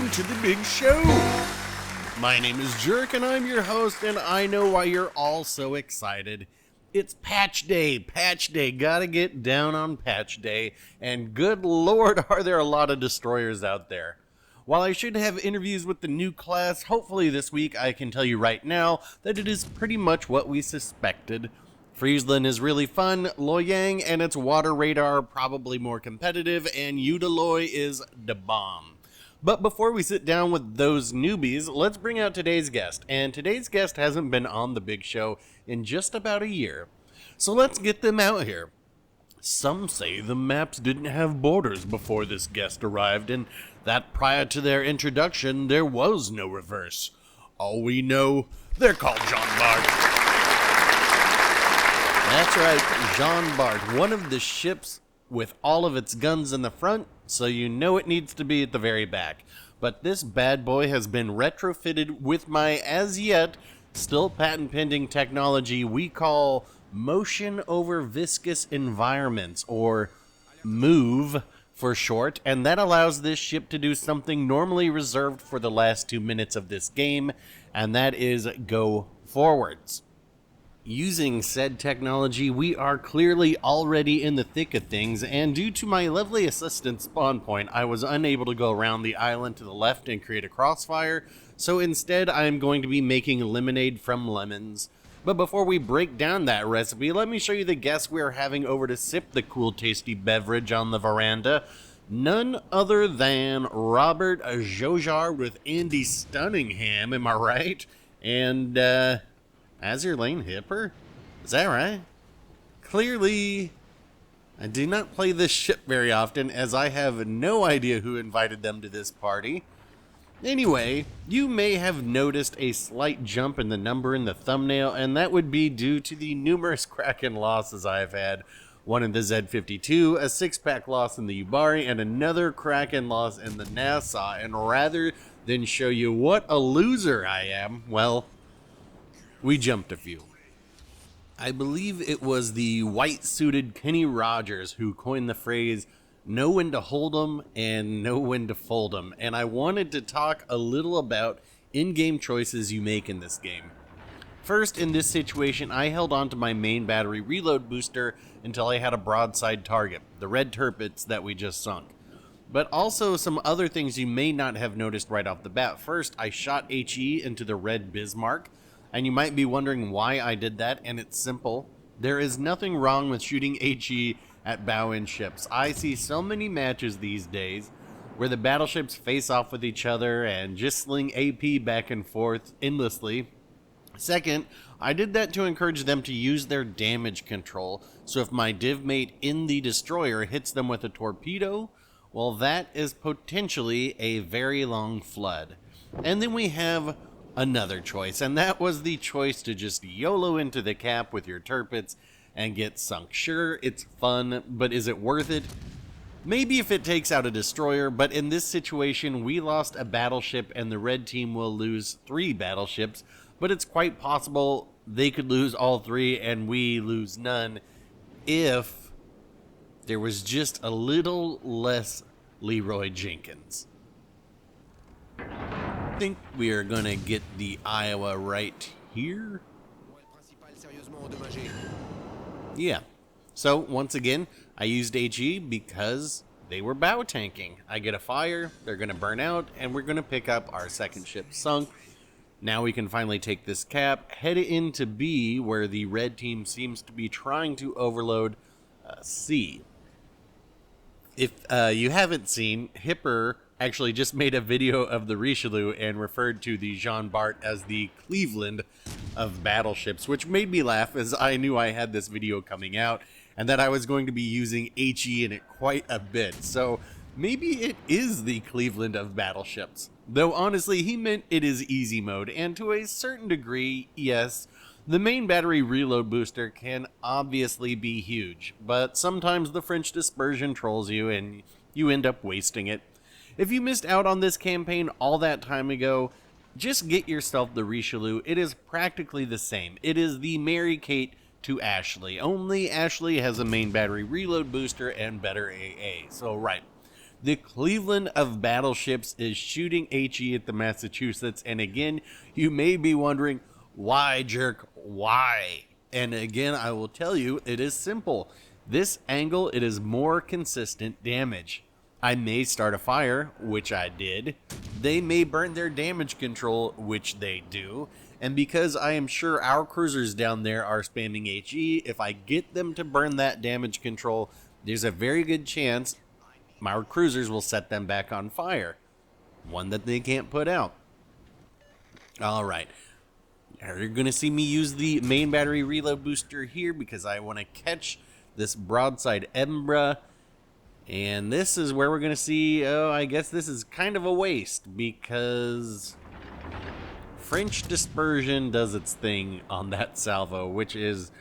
welcome to the big show. My name is Jerk and I'm your host, and I know why you're all so excited. It's patch day, gotta get down on patch day, and good lord are there a lot of destroyers out there. While I should have interviews with the new class, hopefully this week I can tell you right now that it is pretty much what we suspected. Friesland is really fun, Loyang and its water radar probably more competitive, and Udaloy is the bomb. But before we sit down with those newbies, let's bring out today's guest. And today's guest hasn't been on the big show in just about a year. So let's get them out here. Some say the maps didn't have borders before this guest arrived, and that prior to their introduction, there was no reverse. All we know, they're called John Bart. That's right, Jean Bart, one of the ships with all of its guns in the front, so you know it needs to be at the very back. But this bad boy has been retrofitted with my, as yet, still patent pending technology we call motion over viscous environments, or MOVE for short, and that allows this ship to do something normally reserved for the last 2 minutes of this game, and that is go forwards. Using said technology, we are clearly already in the thick of things, and due to my lovely assistant spawn point, I was unable to go around the island to the left and create a crossfire, so instead I am going to be making lemonade from lemons. But before we break down that recipe, let me show you the guests we are having over to sip the cool tasty beverage on the veranda. None other than Robert Jojar with Andy Stunningham, am I right? And, Azure Lane Hipper? Is that right? Clearly, I do not play this ship very often, as I have no idea who invited them to this party. Anyway, you may have noticed a slight jump in the number in the thumbnail, and that would be due to the numerous Kraken losses I have had. One in the Z52, a 6-pack loss in the Yubari, and another Kraken loss in the Nassau. And rather than show you what a loser I am, well, we jumped a few. I believe it was the white-suited Kenny Rogers who coined the phrase, know when to hold 'em and know when to fold 'em. And I wanted to talk a little about in-game choices you make in this game. First, in this situation, I held on to my main battery reload booster until I had a broadside target, the red turpits that we just sunk. But also some other things you may not have noticed right off the bat. First, I shot HE into the red Bismarck. And you might be wondering why I did that, and it's simple. There is nothing wrong with shooting HE at bow-end ships. I see so many matches these days where the battleships face off with each other and just sling AP back and forth endlessly. Second, I did that to encourage them to use their damage control, so if my div mate in the destroyer hits them with a torpedo, well, that is potentially a very long flood. And then we have another choice, and that was the choice to just YOLO into the cap with your turpits and get sunk. Sure, it's fun, but is it worth it? Maybe if it takes out a destroyer, but in this situation, we lost a battleship and the red team will lose 3 battleships, but it's quite possible they could lose all 3 and we lose none if there was just a little less Leroy Jenkins. I think we are gonna get the Iowa right here. Yeah. So once again, I used HE because they were bow tanking. I get a fire, they're gonna burn out, and we're gonna pick up our second ship sunk. Now we can finally take this cap, head into B, where the red team seems to be trying to overload C. If you haven't seen, Hipper actually just made a video of the Richelieu and referred to the Jean Bart as the Cleveland of battleships, which made me laugh as I knew I had this video coming out and that I was going to be using HE in it quite a bit. So maybe it is the Cleveland of battleships. Though honestly, he meant it is easy mode, and to a certain degree, yes, the main battery reload booster can obviously be huge, but sometimes the French dispersion trolls you and you end up wasting it. If you missed out on this campaign all that time ago, just get yourself the Richelieu. It is practically the same. It is the Mary Kate to Ashley, only Ashley has a main battery reload booster and better AA. So right, The Cleveland of battleships is shooting HE at the Massachusetts. And again, you may be wondering, why, jerk? Why? And again, I will tell you, it is simple. This angle, it is more consistent damage. I may start a fire, which I did. They may burn their damage control, which they do. And because I am sure our cruisers down there are spamming HE, if I get them to burn that damage control, there's a very good chance my cruisers will set them back on fire. One that they can't put out. Alright. You're going to see me use the main battery reload booster here because I want to catch this broadside Embra. And this is where we're going to see, oh, I guess this is kind of a waste because French dispersion does its thing on that salvo, which is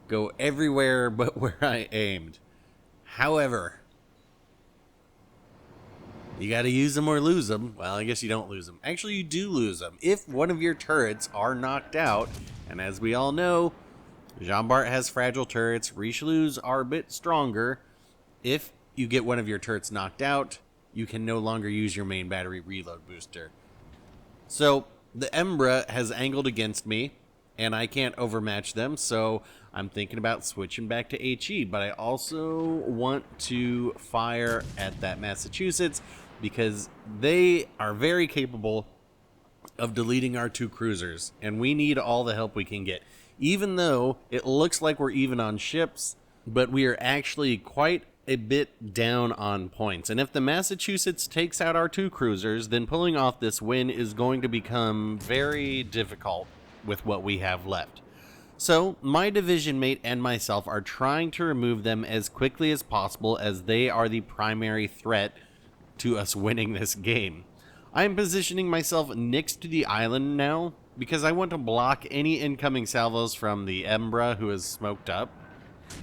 go everywhere but where I aimed. However, you got to use them or lose them. Well, I guess you don't lose them. Actually, you do lose them. If one of your turrets are knocked out, and as we all know, Jean Bart has fragile turrets. Richelieu's are a bit stronger. If you get one of your turrets knocked out, you can no longer use your main battery reload booster. So, the Embra has angled against me, and I can't overmatch them, so I'm thinking about switching back to HE, but I also want to fire at that Massachusetts because they are very capable of deleting our two cruisers, and we need all the help we can get. Even though it looks like we're even on ships, but we are actually quite a bit down on points. And if the Massachusetts takes out our two cruisers, then pulling off this win is going to become very difficult with what we have left. So, my division mate and myself are trying to remove them as quickly as possible as they are the primary threat to us winning this game. I am positioning myself next to the island now because I want to block any incoming salvos from the Embra who is smoked up.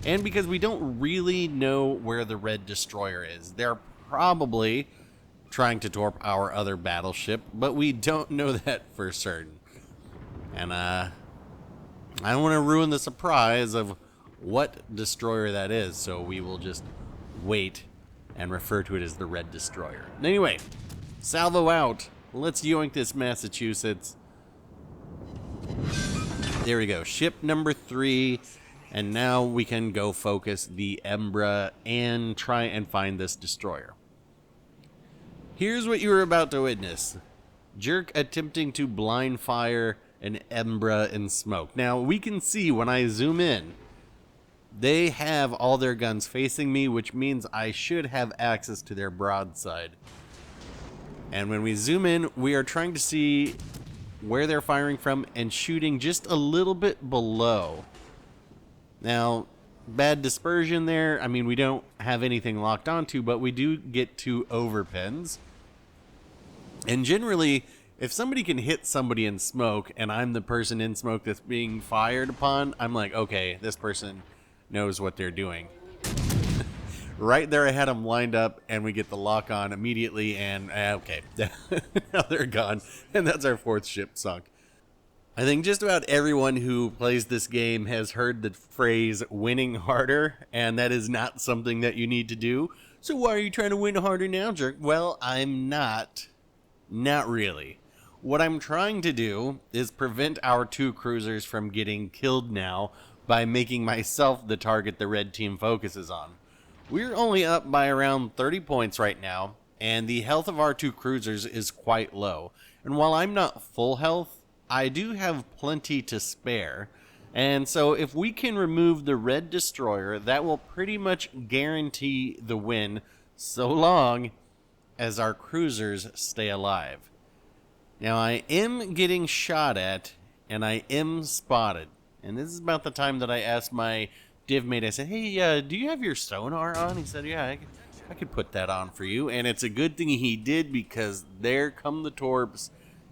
And because we don't really know where the Red Destroyer is. They're probably trying to torp our other battleship, but we don't know that for certain. And I don't want to ruin the surprise of what destroyer that is, so we will just wait and refer to it as the Red Destroyer. Anyway, salvo out. Let's yoink this Massachusetts. There we go. Ship number 3. And now we can go focus the Embra and try and find this destroyer. Here's what you were about to witness. Jerk attempting to blind fire an Embra in smoke. Now, we can see when I zoom in, they have all their guns facing me, which means I should have access to their broadside. And when we zoom in, we are trying to see where they're firing from and shooting just a little bit below. Now, bad dispersion there. I mean, we don't have anything locked onto, but we do get 2 overpins. And generally, if somebody can hit somebody in smoke, and I'm the person in smoke that's being fired upon, I'm like, okay, this person knows what they're doing. Right there I had them lined up, and we get the lock on immediately, and okay, now they're gone. And that's our 4th ship sunk. I think just about everyone who plays this game has heard the phrase winning harder, and that is not something that you need to do. So why are you trying to win harder now, jerk? Well, I'm not. Not really. What I'm trying to do is prevent our 2 cruisers from getting killed now by making myself the target the red team focuses on. We're only up by around 30 points right now, and the health of our 2 cruisers is quite low. And while I'm not full health, I do have plenty to spare, and so if we can remove the Red Destroyer, that will pretty much guarantee the win so long as our cruisers stay alive. Now, I am getting shot at, and I am spotted, and this is about the time that I asked my div mate, I said, hey, do you have your sonar on? He said, yeah, I could put that on for you, and it's a good thing he did because there come the torps,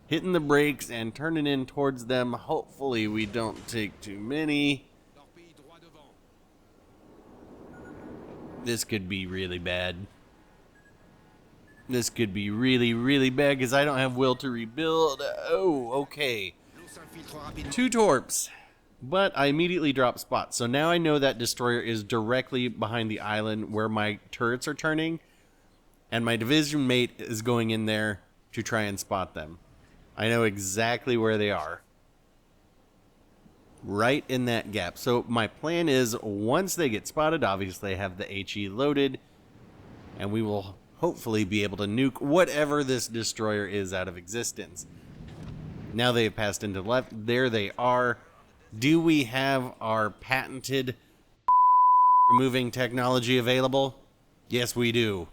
hitting the brakes and turning in towards them. Hopefully we don't take too many. This could be really bad. This could be really, really bad because I don't have will to rebuild. Oh, okay. 2 torps. But I immediately dropped spots. So now I know that destroyer is directly behind the island where my turrets are turning. and my division mate is going in there to try and spot them. I know exactly where they are. Right in that gap. So my plan is, once they get spotted, obviously I have the HE loaded, and we will hopefully be able to nuke whatever this destroyer is out of existence. Now they have passed into the left. There they are. Do we have our patented removing technology available? Yes, we do.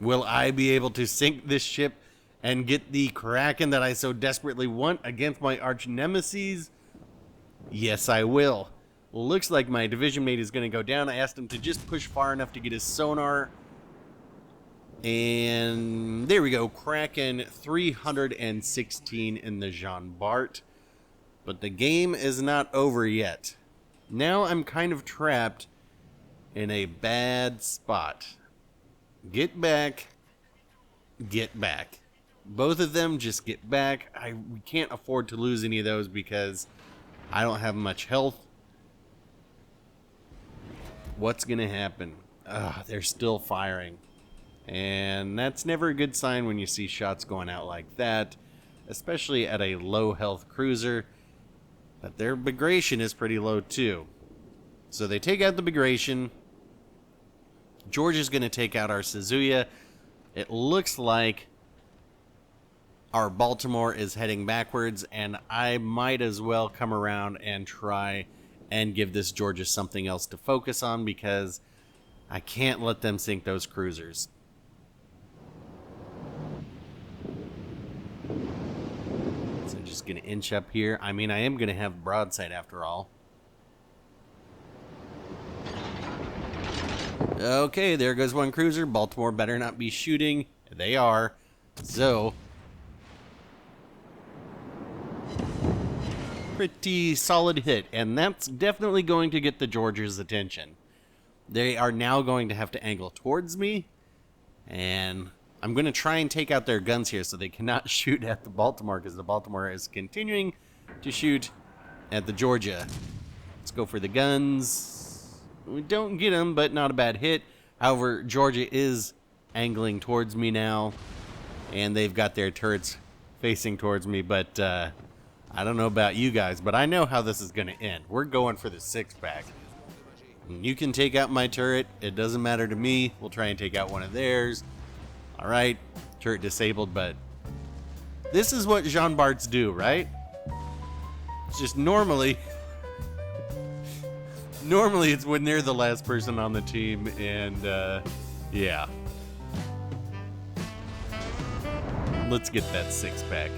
Will I be able to sink this ship and get the Kraken that I so desperately want against my arch nemesis? Yes, I will. Looks like my division mate is going to go down. I asked him to just push far enough to get his sonar. And there we go. Kraken 316 in the Jean Bart. But the game is not over yet. Now I'm kind of trapped in a bad spot. Get back. Get back. Both of them just get back. We can't afford to lose any of those because I don't have much health. What's going to happen? They're still firing. And that's never a good sign when you see shots going out like that, especially at a low health cruiser. But their bagration is pretty low too. So they take out the bagration. George is going to take out our Suzuya. It looks like our Baltimore is heading backwards, and I might as well come around and try and give this Georgia something else to focus on, because I can't let them sink those cruisers. So I'm just going to inch up here. I mean, I am going to have broadside after all. Okay, there goes one cruiser. Baltimore better not be shooting. They are. So pretty solid hit, and that's definitely going to get the Georgia's attention. They are now going to have to angle towards me, and I'm going to try and take out their guns here so they cannot shoot at the Baltimore, because the Baltimore is continuing to shoot at the Georgia. Let's go for the guns. We don't get them, but not a bad hit. However, Georgia is angling towards me now, and they've got their turrets facing towards me, but I don't know about you guys, but I know how this is going to end. We're going for the six-pack. You can take out my turret. It doesn't matter to me. We'll try and take out one of theirs. All right, turret disabled, but this is what Jean Barts do, right? It's just normally it's when they're the last person on the team, and yeah. Let's get that six-pack.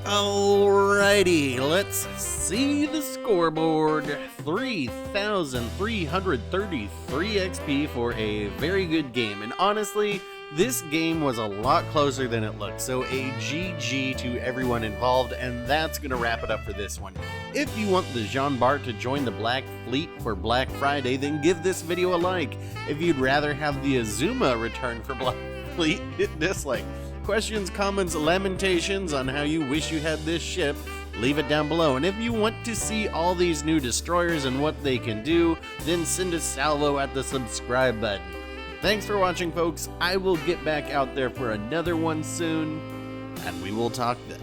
Alrighty, let's see the scoreboard. 3,333 XP for a very good game. And honestly, this game was a lot closer than it looked. So a GG to everyone involved, and that's going to wrap it up for this one. If you want the Jean Bart to join the Black Fleet for Black Friday, then give this video a like. If you'd rather have the Azuma return for Black Fleet, hit dislike. Questions, comments, lamentations on how you wish you had this ship, leave it down below. And if you want to see all these new destroyers and what they can do, then send a salvo at the subscribe button. Thanks for watching, folks. I will get back out there for another one soon, and we will talk then.